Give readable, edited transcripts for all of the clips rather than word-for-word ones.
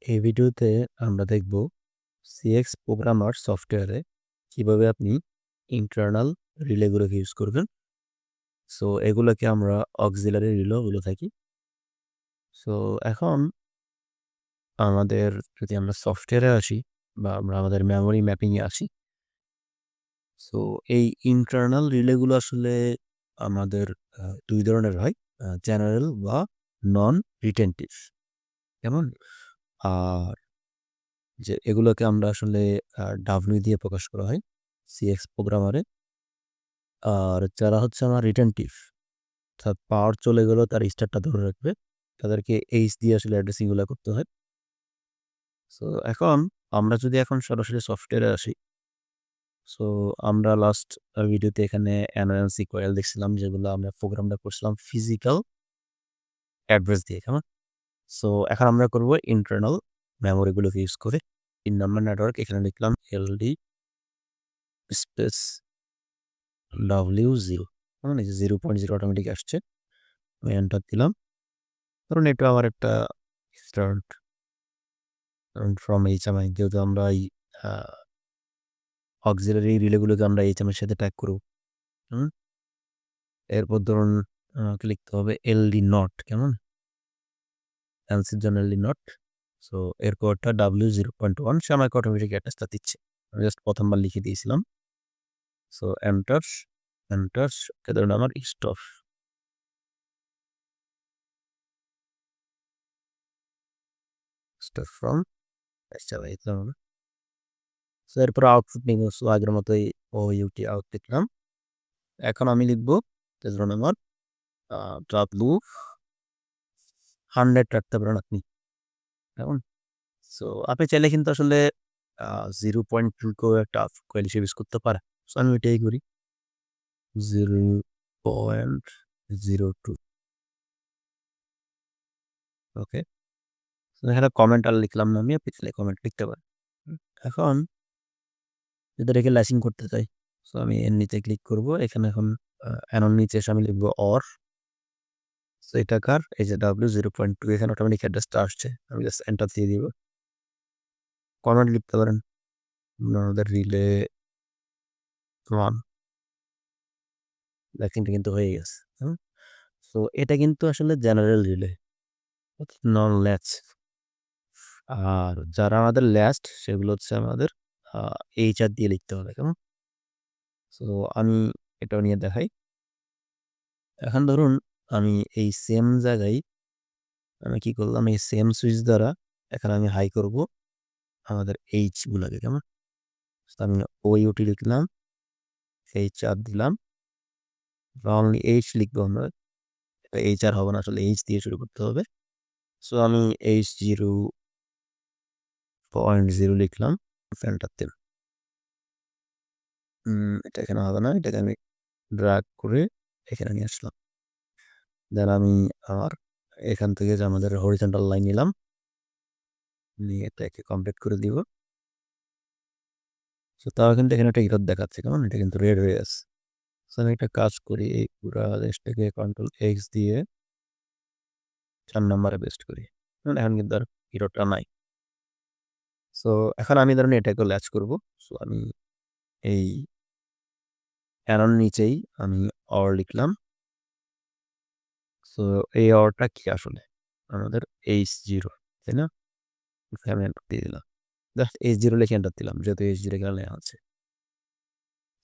এই ভিডিওতে আমরা দেখব সিএক্স প্রোগ্রামার সফটওয়্যারে কিভাবে আপনি ইন্টারনাল রিলেগুলোকে ইউজ করবেন। সো এগুলোকে আমরা অক্সিলারি রিলে বলে থাকি। সো এখন যদি আমরা সফটওয়্যারে আসি বা আমরা আমাদের মেমোরি ম্যাপিংয়ে আসি, সো এই ইন্টারনাল রিলেগুলো আসলে আমাদের ২ ধরনের হয়। জেনারেল বা নন রিটেনটিভ। কেমন? আর এগুলোকে আমরা আসলে ডাব্লিউ দিয়ে প্রকাশ করা হয় সিএক্স প্রোগ্রামারে। আর যারা হচ্ছে আমার রিটেনটিভ, অর্থাৎ পাওয়ার চলে গেলেও তার স্টারটা ধরে রাখবে, তাদেরকে এইচ দিয়ে আসলে অ্যাড্রেসিং গুলা করতে হয়। সো এখন আমরা যদি এখন সরাসরি সফটওয়্যারে আসি, সো আমরা লাস্ট ভিডিওতে এখানে এনএনসি কয়েল দেখছিলাম, যেগুলো আমরা প্রোগ্রামটা করছিলাম ফিজিক্যাল অ্যাড্রেস দিয়ে। কেমন? সো এখন আমরা করব ইন্টারনাল মেমোরিগুলোকে ইউজ করে। ৩ নম্বর নেটওয়ার্ক এখানে লিখলাম এলডি স্পেস W0, কেমন? এই যে 0.0 অটোমেটিক আসছে। আমি এন্টার দিলাম। ধরুন এটা আমার একটা স্টার্ট ফ্রম এইচএমআই, যেহেতু আমরা এই অক্সিলারি রিলেগুলোকে আমরা এইচএমআই এর সাথে ট্যাগ করব। হুম? এরপর ধরুন আমাকে লিখতে হবে এলডি নট, কেমন? এনসির জন্য এলডি নট। সো এর কোডটা W0.1, সে আমাকে অটোমেটিক অ্যাড্রেসটা দিচ্ছে। আমি জাস্ট প্রথমবার লিখে দিয়েছিলাম। So enter, enter. ধরুন আমার স্টপ ফ্রম এইচএমআই। সো এরপর আউটপুট নিব। সো আগের মতোই OUT আউট লিখলাম। এখন আমি লিখবো ধরুন আমার W100 রাখতে পারেন আপনি, কেমন? সো আপনি চাইলে কিন্তু আসলে 0.2 কেও একটা কয়েল হিসেবে ইউজ করতে পারেন। সো আমি এটাই করি 0.02। ওকে, এখানে কমেন্ট আর লিখলাম না, আমি আপনি চাইলে কমেন্ট লিখতে পারেন। এখন যদি এটাকে ল্যাচিং করতে চাই, সো আমি এর নিচে ক্লিক করব। এখানে এখন এর নিচে এসে আমি লিখবো অর। সো এটা কার? এই যে W0.2, এখানে অটোমেটিক অ্যাড্রেসটা আসছে। আমি জাস্ট এন্টার দিয়ে দিব। কমেন্ট লিখতে পারেন আমাদের রিলে 1, ল্যাচিংটা কিন্তু হয়ে গেছে। সো এটা কিন্তু আসলে জেনারেল রিলে, নন ল্যাচ। আর যারা আমাদের ল্যাস্ট, সেগুলো হচ্ছে আমাদের এইচআর দিয়ে লিখতে হবে, কেমন? সো আমি এটাও নিয়ে দেখাই। এখন ধরুন আমি এই সেম জায়গায় আমি কি করলাম, এই সেম সুইচ দ্বারা এখানে আমি হাই করব আমাদের এইচ গুলাকে, কেমন? আমি ওইউটি লিখলাম, এইচআর দিলাম, অনলি এইচ লিখবো আমরা। এইচআর হবে না, আসলে এইচ দিয়ে শুরু করতে হবে। সো আমি H0.0 লিখলাম, ফ্যানটার তেল। এটা এখানে হবে না, এটাকে আমি ড্র্যাগ করে এখানে নিয়ে আসলাম। দেন আমি আমার এখান থেকে যে আমাদের হরিজন্টাল লাইন নিলাম, নিয়ে এটাকে কমপ্লিট করে দিব। সো তাও কিন্তু এখানে একটা ইরর দেখাচ্ছে, কেমন? এটা কিন্তু রেড হয়ে আছে। সো আমি একটা কাজ করি, এই পুরা জিনিসটাকে Ctrl+X দিয়ে 4 নম্বরে পেস্ট করি। এখন কিন্তু আর ইররটা নাই। সো এখন আমি ধরুন এটাকে ল্যাচ করব। সো আমি এই অ্যারোর নিচেই আমি অর লিখলাম। সো এই অরটা কি আসলে? আমাদের H0, তাই না? আমি এন্টার দিয়ে দিলাম। জাস্ট H0 লিখে এন্টার দিলাম, যেহেতু H0 এখানে আছে।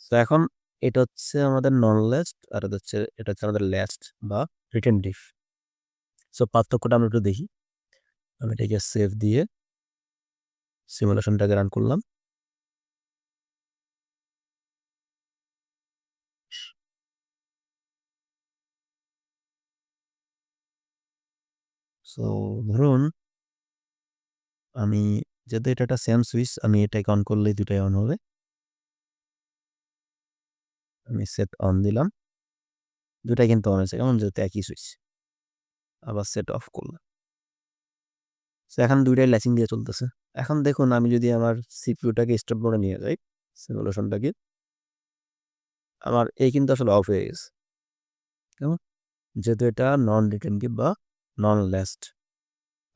সো এখন এটা হচ্ছে আমাদের নন ল্যাস্ট, আর এটা হচ্ছে আমাদের ল্যাস্ট বা রিটেনটিভ। সো পার্থক্যটা আমরা একটু দেখি। আমি এটাকে সেভ দিয়ে সিমুলেশনটাকে রান করলাম। সো ধরুন আমি, যেহেতু এটা একটা সেম সুইচ, আমি এটাকে অন করলেই দুটাই অন হবে। আমি সেট অন দিলাম, দুটাই কিন্তু অন হয়েছে, কেমন? যেহেতু একই সুইচ। আবার সেট অফ করলাম। সো এখন দুইটাই ল্যাচিং দিয়ে চলতেছে। এখন দেখুন আমি যদি আমার সিপিইউটাকে স্টপ মোডে নিয়ে যাই, সিমুলেশনটাকে, আমার এই কিন্তু আসলে অফ হয়ে গেছে, কেমন? যেহেতু এটা নন রিটেনটিভ বা নন ল্যাস্ট।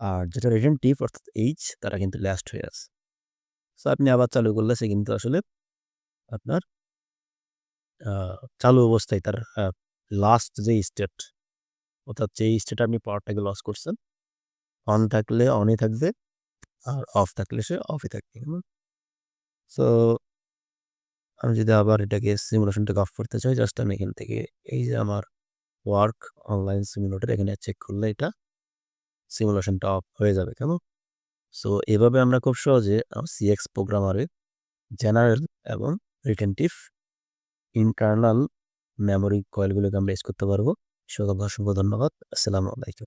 আর যেটা রিটেনটিভ অর্থাৎ এইচ তারা কিন্তু লাস্ট হয়ে আছে। সো আপনি আবার চালু করলে সে কিন্তু আসলে আপনার আ চালু অবস্থায় তার লাস্ট যে স্টেট অর্থাৎ যেই স্টেটে আপনি পাওয়ারটাকে লস করছেন, অন থাকলে অনই থাকবে, আর অফ থাকলে সে অফই থাকবে। সো আমি যদি আবার এটাকে সিমুলেশনটাকে অফ করতে চাই, জাস্ট আমি এখান থেকে এই যে আমার ওয়ার্ক অনলাইন সিমুলেটর এখানে চেক করলে এটা সিমুলেশনটা অফ হয়ে যাবে। কেমন? সো এভাবে আমরা খুব সহজে সিএক্স প্রোগ্রামারে জেনারেল এবং রিটেনটিভ ইন্টারনাল মেমোরি কয়েলগুলোকে আমরা ইউজ করতে পারবো। সকলকে অসংখ্য ধন্যবাদ। আসসালামু আলাইকুম।